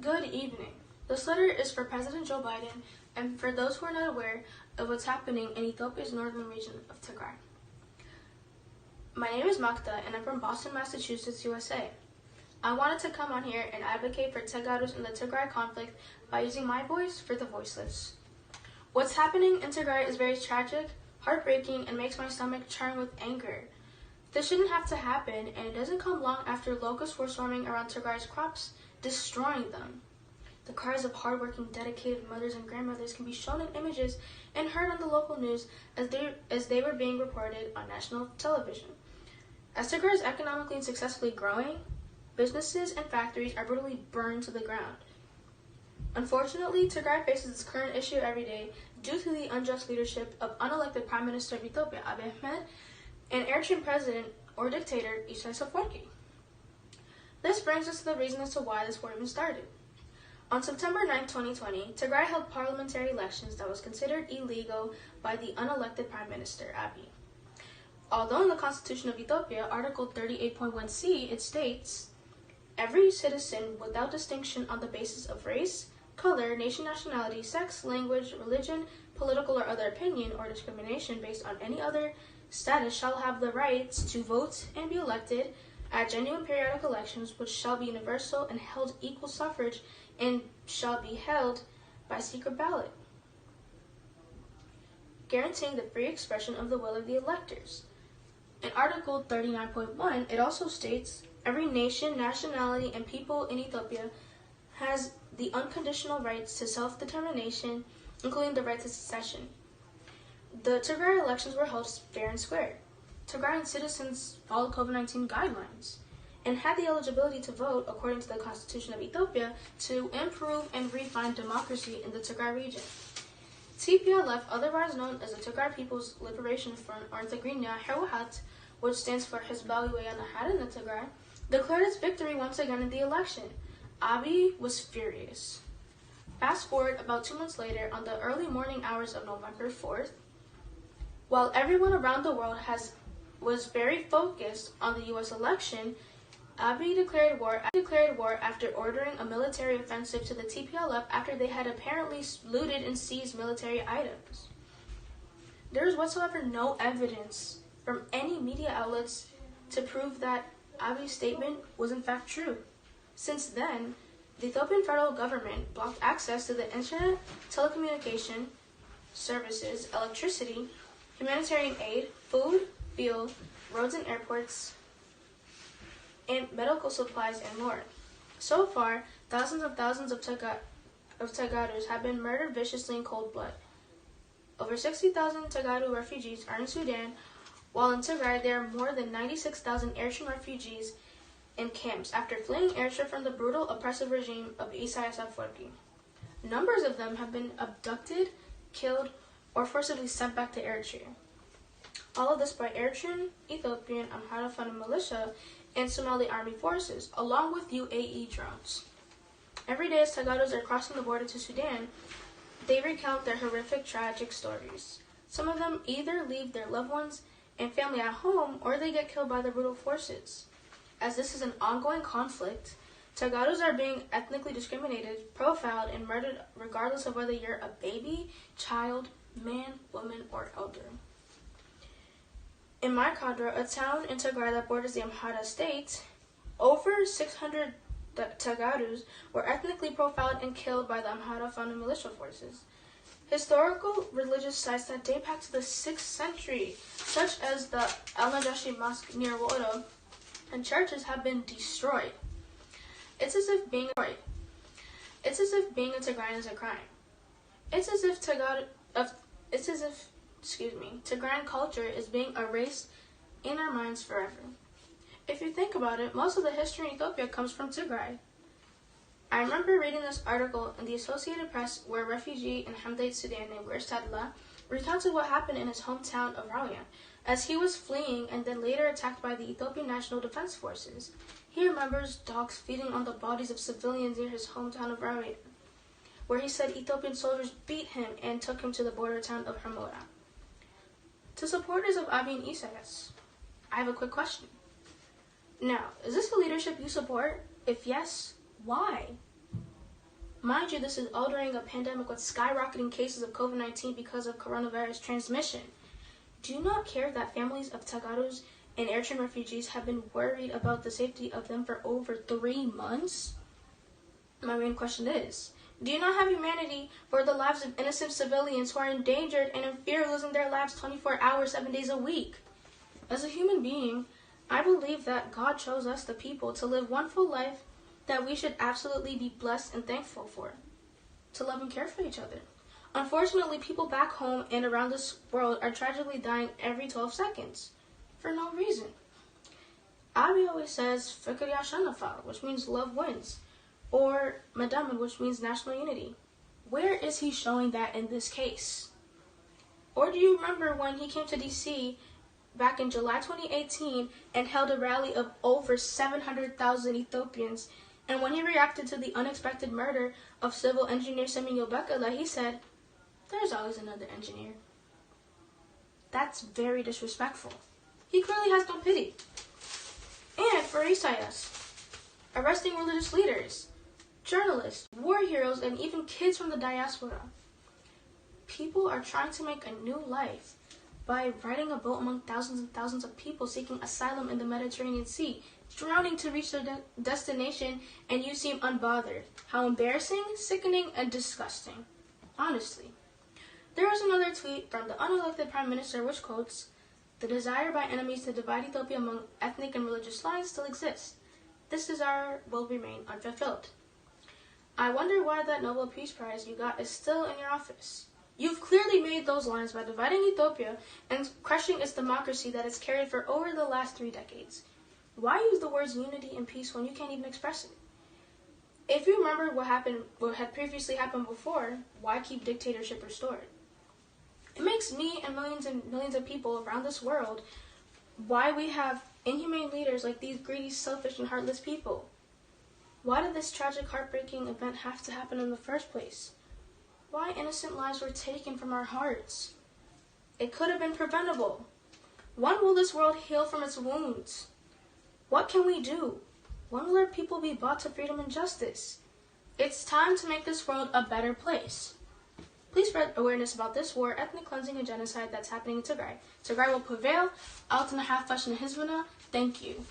Good evening. This letter is for President Joe Biden and for those who are not aware of what's happening in Ethiopia's northern region of Tigray. My name is Makeda and I'm from Boston, Massachusetts, USA. I wanted to come on here and advocate for Tegaros in the Tigray conflict by using my voice for the voiceless. What's happening in Tigray is very tragic, heartbreaking, and makes my stomach churn with anger. This shouldn't have to happen, and it doesn't come long after locusts were swarming around Tigray's crops, destroying them. The cries of hardworking, dedicated mothers and grandmothers can be shown in images and heard on the local news as they were being reported on national television. As Tigray is economically and successfully growing, businesses and factories are brutally burned to the ground. Unfortunately, Tigray faces this current issue every day due to the unjust leadership of unelected Prime Minister of Ethiopia, Abiy Ahmed, and Eritrean President or dictator Isaias Afwerki. This brings us to the reason as to why this war even started. On September 9, 2020, Tigray held parliamentary elections that was considered illegal by the unelected Prime Minister, Abiy. Although in the Constitution of Ethiopia, Article 38.1c, it states, "Every citizen, without distinction on the basis of race, color, nation, nationality, sex, language, religion, political or other opinion, or discrimination based on any other status shall have the rights to vote and be elected at genuine periodic elections which shall be universal and held equal suffrage and shall be held by secret ballot, guaranteeing the free expression of the will of the electors." In Article 39.1, it also states, "Every nation, nationality, and people in Ethiopia has the unconditional rights to self-determination, including the right to secession." The Tigray elections were held fair and square. Tigrayan citizens followed COVID-19 guidelines and had the eligibility to vote according to the Constitution of Ethiopia to improve and refine democracy in the Tigray region. TPLF, otherwise known as the Tigray People's Liberation Front, or Tigrinya Hewhat, which stands for Hizbawi Weyana Haryana Tigray, declared its victory once again in the election. Abiy was furious. Fast forward about 2 months later, on the early morning hours of November 4th, while everyone around the world was very focused on the U.S. election, Abiy declared war after ordering a military offensive to the TPLF after they had apparently looted and seized military items. There is whatsoever no evidence from any media outlets to prove that Abiy's statement was in fact true. Since then, the Ethiopian federal government blocked access to the internet, telecommunication services, electricity, humanitarian aid, food, fuel, roads and airports, and medical supplies and more. So far, thousands of Tegaros have been murdered viciously in cold blood. Over 60,000 Tegaru refugees are in Sudan, while in Tigray there are more than 96,000 Eritrean refugees in camps after fleeing Eritrea from the brutal, oppressive regime of Isaias Afwerki. Numbers of them have been abducted, killed, or forcibly sent back to Eritrea. All of this by Eritrean, Ethiopian, Amhara funded militia, and Somali army forces, along with UAE drones. Every day as Tegaros are crossing the border to Sudan, they recount their horrific, tragic stories. Some of them either leave their loved ones and family at home, or they get killed by the brutal forces. As this is an ongoing conflict, Tegaros are being ethnically discriminated, profiled, and murdered regardless of whether you're a baby, child, man, woman, or elder. In Makeda, a town in Tigray that borders the Amhara state, over 600 Tegaros were ethnically profiled and killed by the Amhara funded militia forces. Historical religious sites that date back to the 6th century, such as the El-Najashi Mosque near Woro, and churches have been destroyed. It's as if being a Tigrayan is a crime. It's as if Tigrayan culture is being erased in our minds forever. If you think about it, most of the history in Ethiopia comes from Tigray. I remember reading this article in the Associated Press where a refugee in Hamdayet, Sudan named Sadla recounted what happened in his hometown of Rawian as he was fleeing and then later attacked by the Ethiopian National Defense Forces. He remembers dogs feeding on the bodies of civilians near his hometown of Rawian, where he said Ethiopian soldiers beat him and took him to the border town of Hermora. To supporters of Abiy and Isaias, I have a quick question. Now, is this the leadership you support? If yes, why? Mind you, this is all during a pandemic with skyrocketing cases of COVID-19 because of coronavirus transmission. Do you not care that families of Tagaros and Eritrean refugees have been worried about the safety of them for over 3 months? My main question is, do you not have humanity for the lives of innocent civilians who are endangered and in fear of losing their lives 24 hours, 7 days a week? As a human being, I believe that God chose us, the people, to live one full life that we should absolutely be blessed and thankful for, to love and care for each other. Unfortunately, people back home and around this world are tragically dying every 12 seconds for no reason. Abi always says, "Fikr Yashanafal," which means love wins, or Madaman, which means national unity. Where is he showing that in this case? Or do you remember when he came to DC back in July 2018 and held a rally of over 700,000 Ethiopians, and when he reacted to the unexpected murder of civil engineer Seminyo Bekele, he said, "There's always another engineer." That's very disrespectful. He clearly has no pity. And for Isaias, arresting religious leaders, journalists, war heroes, and even kids from the diaspora. People are trying to make a new life by riding a boat among thousands and thousands of people seeking asylum in the Mediterranean Sea, drowning to reach their destination, and you seem unbothered. How embarrassing, sickening, and disgusting. Honestly. There was another tweet from the unelected Prime Minister which quotes, "The desire by enemies to divide Ethiopia among ethnic and religious lines still exists. This desire will remain unfulfilled." I wonder why that Nobel Peace Prize you got is still in your office. You've clearly made those lines by dividing Ethiopia and crushing its democracy that it's carried for over the last 3 decades. Why use the words unity and peace when you can't even express it? If you remember what had previously happened before, why keep dictatorship restored? It makes me and millions of people around this world why we have inhumane leaders like these greedy, selfish, and heartless people. Why did this tragic, heartbreaking event have to happen in the first place? Why innocent lives were taken from our hearts? It could have been preventable. When will this world heal from its wounds? What can we do? When will our people be brought to freedom and justice? It's time to make this world a better place. Please spread awareness about this war, ethnic cleansing, and genocide that's happening in Tigray. Tigray will prevail. Out in the half fashion Hizbana. Thank you.